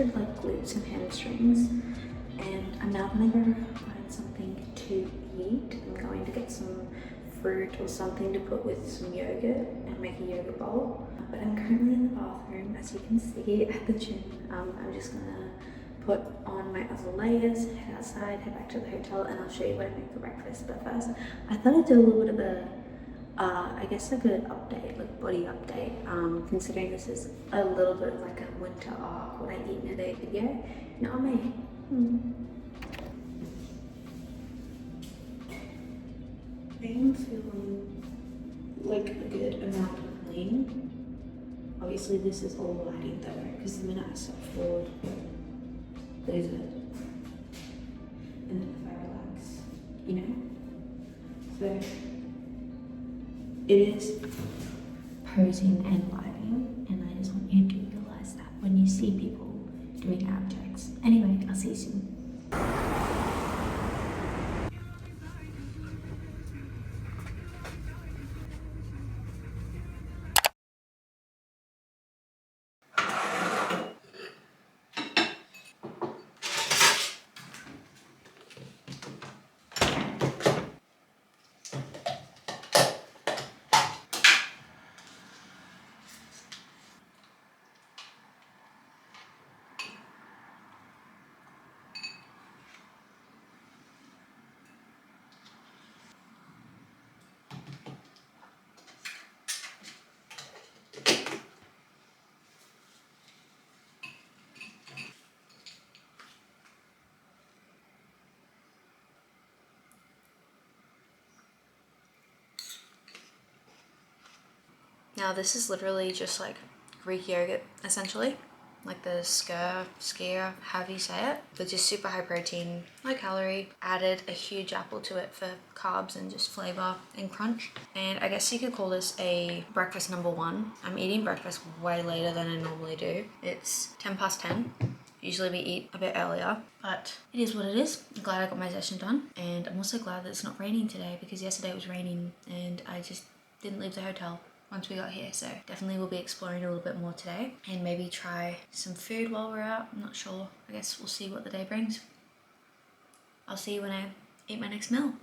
did like glutes and hamstrings, and I'm now gonna go find something to eat. I'm going to get some fruit or something to put with some yogurt and make a yogurt bowl. But I'm currently in the bathroom, as you can see at the gym. I'm just gonna put on my other layers, head outside, head back to the hotel, and I'll show you what I make for breakfast. But first, I thought I'd do a little bit of a I guess a good update, like body update, considering this is a little bit of like a winter what I eat in a day video. You know what I mean? I am feeling like a good amount of lean. Obviously this is all lighting though, because the minute I step forward, lose it. And then if I relax, you know? So it is posing and lighting, and I just want you to realize that when you see people doing abjects. Anyway, I'll see you soon. Now this is literally just like Greek yogurt, essentially. Like the skier, however you say it. But just super high protein, low calorie. Added a huge apple to it for carbs and just flavor and crunch. And I guess you could call this a breakfast number one. I'm eating breakfast way later than I normally do. It's 10 past 10. Usually we eat a bit earlier, but it is what it is. I'm glad I got my session done. And I'm also glad that it's not raining today, because yesterday it was raining and I just didn't leave the hotel once we got here. So definitely we'll be exploring a little bit more today and maybe try some food while we're out. I'm not sure. I guess we'll see what the day brings. I'll see you when I eat my next meal.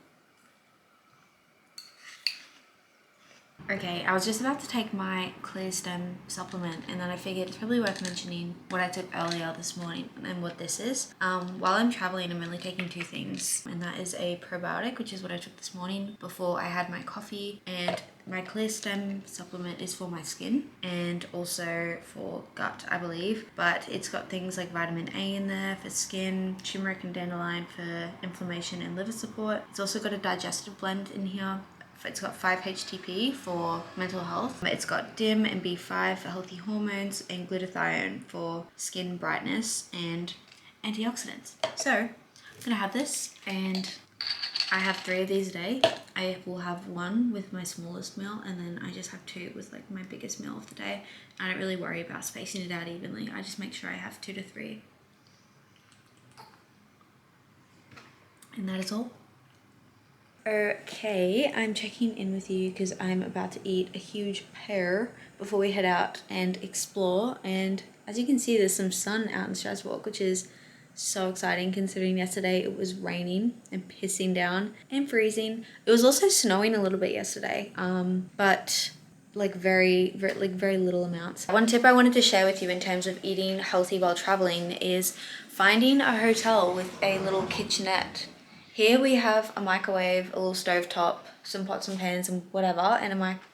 Okay, I was just about to take my clear stem supplement, and then I figured it's probably worth mentioning what I took earlier this morning and what this is. While I'm traveling, I'm only taking two things, and that is a probiotic, which is what I took this morning before I had my coffee, and my clear stem supplement is for my skin and also for gut, I believe. But it's got things like vitamin A in there for skin, turmeric and dandelion for inflammation and liver support. It's also got a digestive blend in here. It's got 5-HTP for mental health. It's got DIM and B5 for healthy hormones, and glutathione for skin brightness and antioxidants. So I'm gonna have this, and I have 3 of these a day. I will have 1 with my smallest meal, and then I just have 2 with like my biggest meal of the day. I don't really worry about spacing it out evenly. I just make sure I have 2 to 3. And that is all. Okay, I'm checking in with you because I'm about to eat a huge pear before we head out and explore. And as you can see, there's some sun out in Strasbourg, which is so exciting considering yesterday it was raining and pissing down and freezing. It was also snowing a little bit yesterday, but like very little amounts. One tip I wanted to share with you in terms of eating healthy while traveling is finding a hotel with a little kitchenette. Here we have a microwave, a little stove top, some pots and pans and whatever,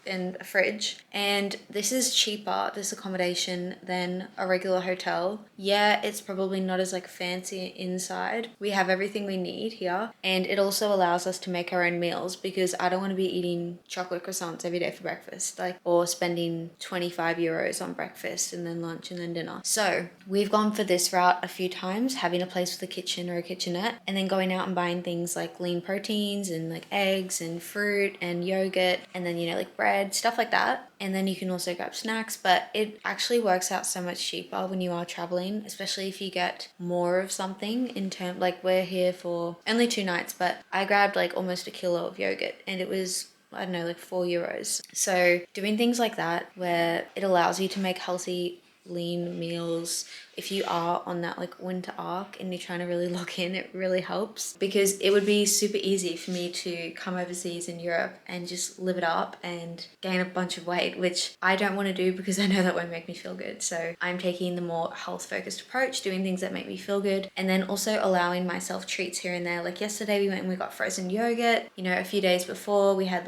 and a fridge. And this is cheaper, this accommodation, than a regular hotel. Yeah, it's probably not as like fancy inside. We have everything we need here, and it also allows us to make our own meals, because I don't want to be eating chocolate croissants every day for breakfast, or spending 25 euros on breakfast and then lunch and then dinner. So we've gone for this route a few times, having a place with a kitchen or a kitchenette, and then going out and buying things like lean proteins and like eggs and fruit and yogurt, and then, you know, like bread, stuff like that. And then you can also grab snacks, but it actually works out so much cheaper when you are traveling, especially if you get more of something in term, like we're here for only 2 nights, but I grabbed like almost a kilo of yogurt, and it was, I don't know, like 4 euros. So doing things like that where it allows you to make healthy lean meals. If you are on that like winter arc and you're trying to really lock in, it really helps, because it would be super easy for me to come overseas in Europe and just live it up and gain a bunch of weight, which I don't want to do because I know that won't make me feel good. So I'm taking the more health focused approach, doing things that make me feel good, and then also allowing myself treats here and there. Like yesterday we went and we got frozen yogurt. You know, a few days before we had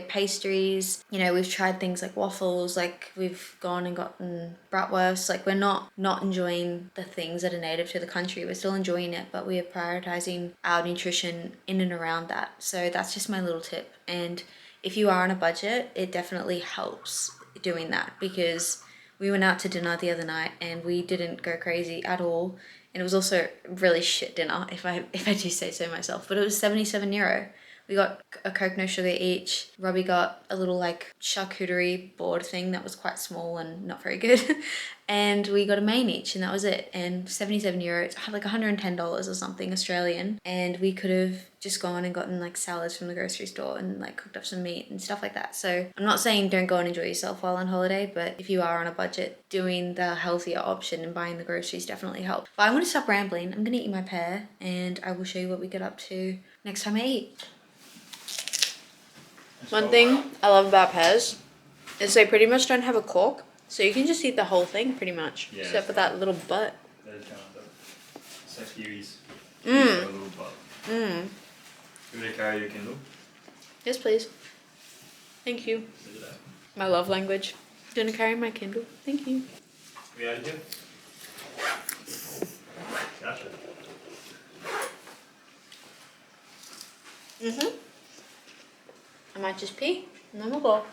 pastries. You know, we've tried things like waffles, like we've gone and gotten bratwurst. Like we're not enjoying the things that are native to the country. We're still enjoying it, but we are prioritizing our nutrition in and around that. So that's just my little tip. And if you are on a budget, it definitely helps doing that, because we went out to dinner the other night and we didn't go crazy at all. And it was also really shit dinner, if I do say so myself, but it was €77. We got a Coke no sugar each. Robbie got a little like charcuterie board thing that was quite small and not very good. And we got a main each, and that was it. And €77, like $110 or something Australian. And we could have just gone and gotten like salads from the grocery store and like cooked up some meat and stuff like that. So I'm not saying don't go and enjoy yourself while on holiday, but if you are on a budget, doing the healthier option and buying the groceries definitely help. But I'm going to stop rambling. I'm going to eat my pear, and I will show you what we get up to next time I eat. One thing I love about pears is they pretty much don't have a cork, so you can just eat the whole thing pretty much, except for that little butt. That is kind of it's like kiwis. Mm. A little butt. Mm. You want to carry your Kindle? Yes, please. Thank you. My love language. Gonna carry my Kindle. Thank you. We out of here? Gotcha. Mm-hmm. I might just pee, and then we'll go.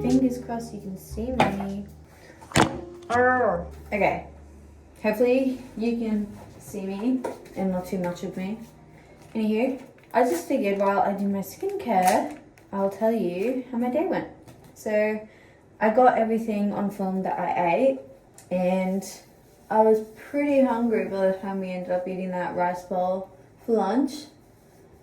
Fingers crossed you can see me. Okay, hopefully you can see me and not too much of me. Anywho, I just figured while I do my skincare, I'll tell you how my day went. So I got everything on film that I ate, and I was pretty hungry by the time we ended up eating that rice bowl for lunch,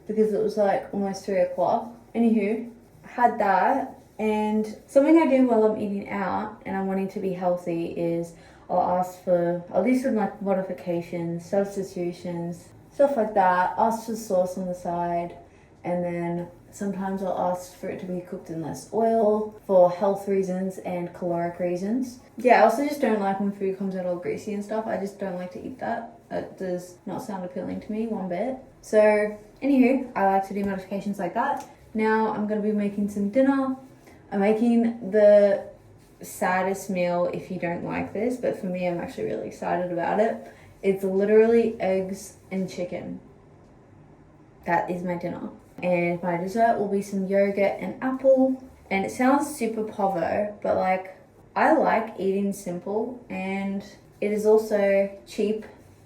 because it was like almost 3 o'clock. Anywho, I had that. And something I do while I'm eating out and I'm wanting to be healthy is I'll ask for, I'll do some like modifications, substitutions, stuff like that. Ask for sauce on the side, and then sometimes I'll ask for it to be cooked in less oil for health reasons and caloric reasons. Yeah, I also just don't like when food comes out all greasy and stuff. I just don't like to eat that. It does not sound appealing to me one bit. So anywho, I like to do modifications like that. Now I'm going to be making some dinner. I'm making the saddest meal if you don't like this, but for me, I'm actually really excited about it. It's literally eggs and chicken. That is my dinner. And my dessert will be some yogurt and apple. And it sounds super povo, but like, I like eating simple, and it is also cheap,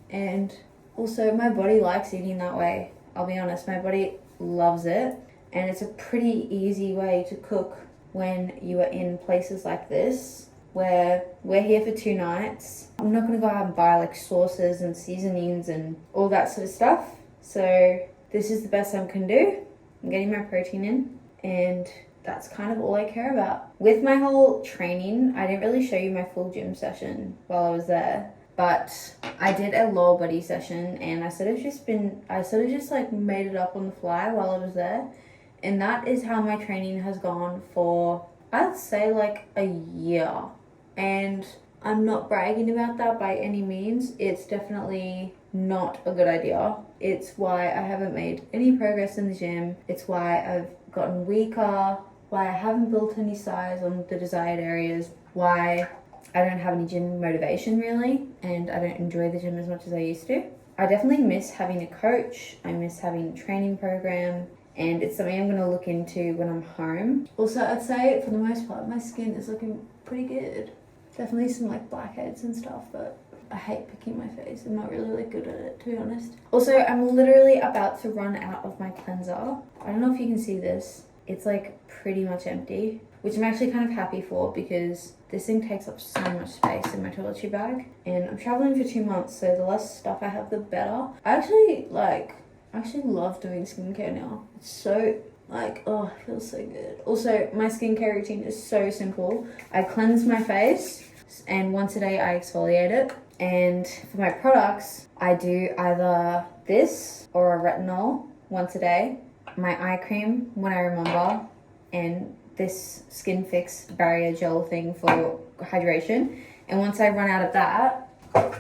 and also my body likes eating that way. I'll be honest, my body loves it, and it's a pretty easy way to cook when you are in places like this where we're here for 2 nights. I'm not going to go out and buy like sauces and seasonings and all that sort of stuff. So this is the best I can do. I'm getting my protein in, and that's kind of all I care about. With my whole training, I didn't really show you my full gym session while I was there, but I did a lower body session, and I sort of just like made it up on the fly while I was there. And that is how my training has gone for, I'd say, like a year. And I'm not bragging about that by any means. It's definitely not a good idea. It's why I haven't made any progress in the gym. It's why I've gotten weaker, why I haven't built any size on the desired areas, why I don't have any gym motivation really, and I don't enjoy the gym as much as I used to. I definitely miss having a coach. I miss having a training program, and it's something I'm going to look into when I'm home. Also, I'd say for the most part, my skin is looking pretty good. Definitely some like blackheads and stuff, but I hate picking my face. I'm not really like good at it, to be honest. Also, I'm literally about to run out of my cleanser. I don't know if you can see this. It's like pretty much empty, which I'm actually kind of happy for because this thing takes up so much space in my toiletry bag, and I'm traveling for 2 months, so the less stuff I have, the better. I actually love doing skincare now. It's so like, oh, it feels so good. Also, my skincare routine is so simple. I cleanse my face, and once a day I exfoliate it. And for my products, I do either this or a retinol once a day, my eye cream when I remember, and this Skin Fix barrier gel thing for hydration. And once I run out of that,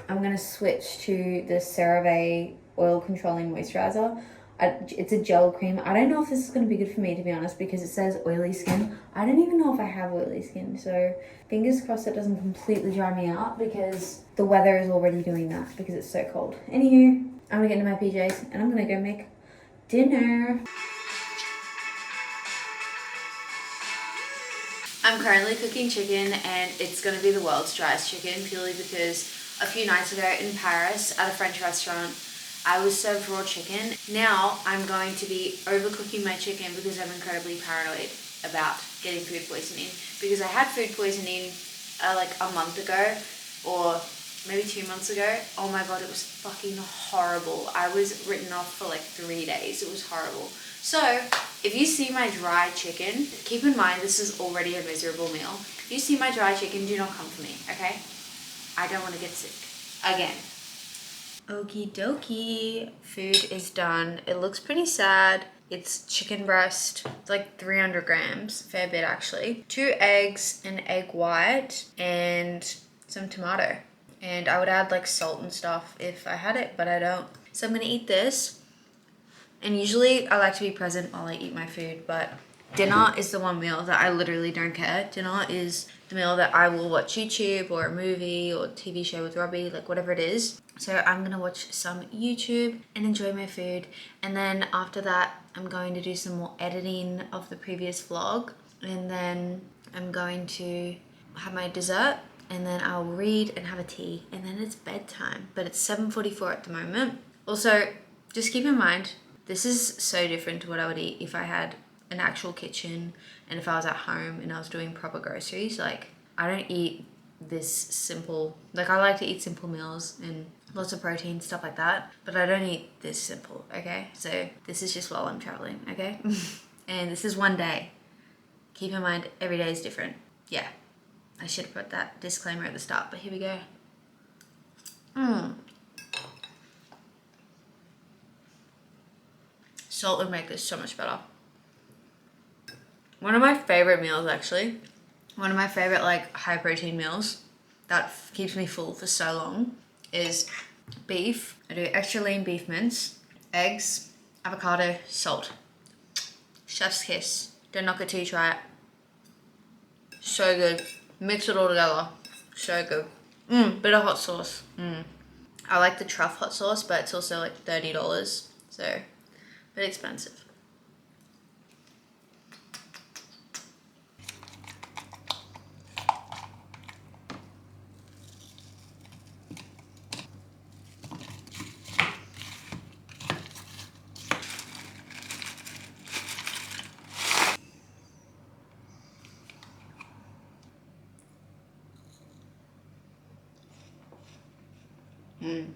I'm going to switch to the CeraVe oil controlling moisturizer. It's a gel cream. I don't know if this is going to be good for me, to be honest, because it says oily skin. I don't even know if I have oily skin, so fingers crossed it doesn't completely dry me out, because the weather is already doing that because it's so cold. Anywho, I'm going to get into my PJs and I'm going to go make dinner. I'm currently cooking chicken, and it's going to be the world's driest chicken, purely because a few nights ago in Paris at a French restaurant, I was served raw chicken. Now I'm going to be overcooking my chicken because I'm incredibly paranoid about getting food poisoning, because I had food poisoning like a month ago, or maybe 2 months ago. Oh my god, it was fucking horrible. I was written off for like 3 days. It was horrible. So if you see my dry chicken, keep in mind this is already a miserable meal. If you see my dry chicken, do not come for me, okay? I don't want to get sick again. Okie dokie, food is done. It looks pretty sad. It's chicken breast. It's like 300 grams, fair bit actually. 2 eggs, an egg white, and some tomato. And I would add like salt and stuff if I had it, but I don't. So I'm gonna eat this. And usually I like to be present while I eat my food, but dinner is the one meal that I literally don't care. Dinner is the meal that I will watch YouTube or a movie or TV show with Robbie, like whatever it is. So I'm gonna watch some YouTube and enjoy my food. And then after that, I'm going to do some more editing of the previous vlog. And then I'm going to have my dessert, and then I'll read and have a tea, and then it's bedtime. But it's 7:44 at the moment. Also, just keep in mind, this is so different to what I would eat if I had an actual kitchen and if I was at home and I was doing proper groceries. Like, I don't eat this simple, like I like to eat simple meals and lots of protein, stuff like that, but I don't eat this simple, okay? So this is just while I'm traveling, okay? And this is one day. Keep in mind, every day is different. Yeah, I should have put that disclaimer at the start, but here we go. Salt would make this so much better. One of my favorite meals, actually, one of my favorite like high protein meals that keeps me full for so long is beef. I do extra lean beef mince, eggs, avocado, salt. Chef's kiss. Don't knock it till you try it. So good. Mix it all together. So good. Bit of hot sauce. I like the truff hot sauce, but it's also like $30, so a bit expensive. Yum.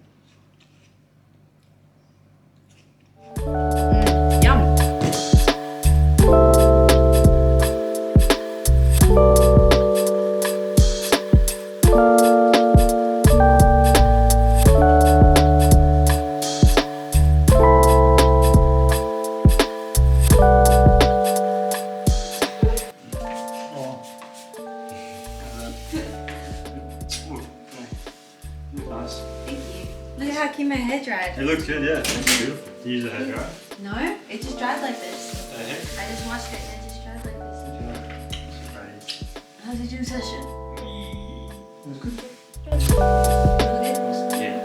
Nice. Thank you. Look at how cute my hair dried. It looks good, yeah. It's beautiful. Do you use a hairdryer? No, it just dried like this. What the heck? I just washed it and it just dried like this. How did you do session? It was good. Okay. Yeah.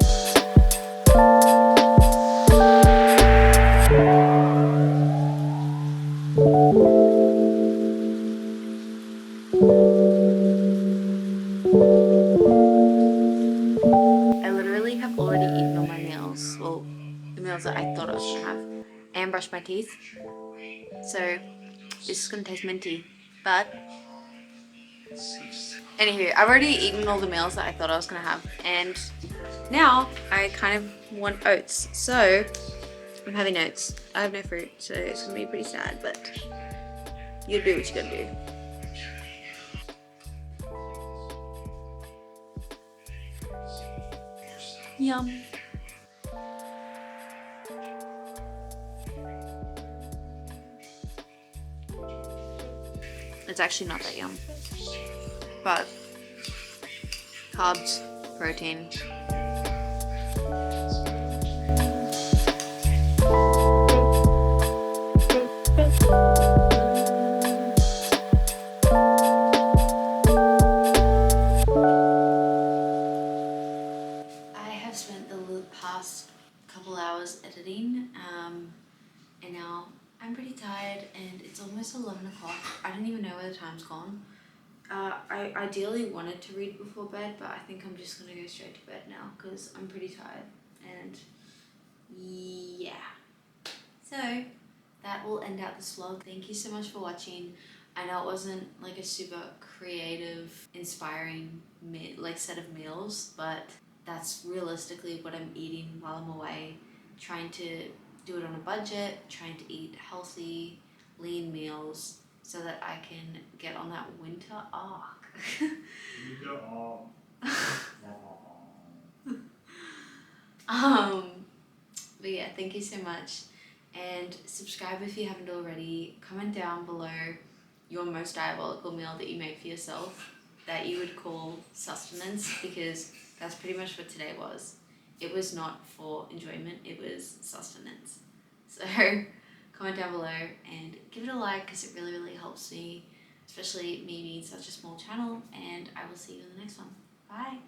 I literally have already eaten all my meals. Well, the meals that I thought I was gonna have. And brushed my teeth. So this is gonna taste minty. But anywho, I've already eaten all the meals that I thought I was gonna have. And now I kind of want oats. So I'm having oats. I have no fruit, so it's gonna be pretty sad, but you do what you gotta do. Yum. It's actually not that yum. But carbs, protein. I have spent the past couple hours editing, and now I'm pretty tired and it's almost 11 o'clock. I don't even know where the time's gone. I ideally wanted to read before bed, but I think I'm just gonna go straight to bed now because I'm pretty tired. And yeah. So that will end out this vlog. Thank you so much for watching. I know it wasn't like a super creative, inspiring set of meals, but that's realistically what I'm eating while I'm away. Trying to do it on a budget, trying to eat healthy, lean meals so that I can get on that winter arc. But yeah, thank you so much. And subscribe if you haven't already. Comment down below your most diabolical meal that you make for yourself that you would call sustenance, because that's pretty much what today was. It was not for enjoyment, it was sustenance. So comment down below and give it a like because it really, really helps me, especially me being such a small channel, and I will see you in the next one. Bye.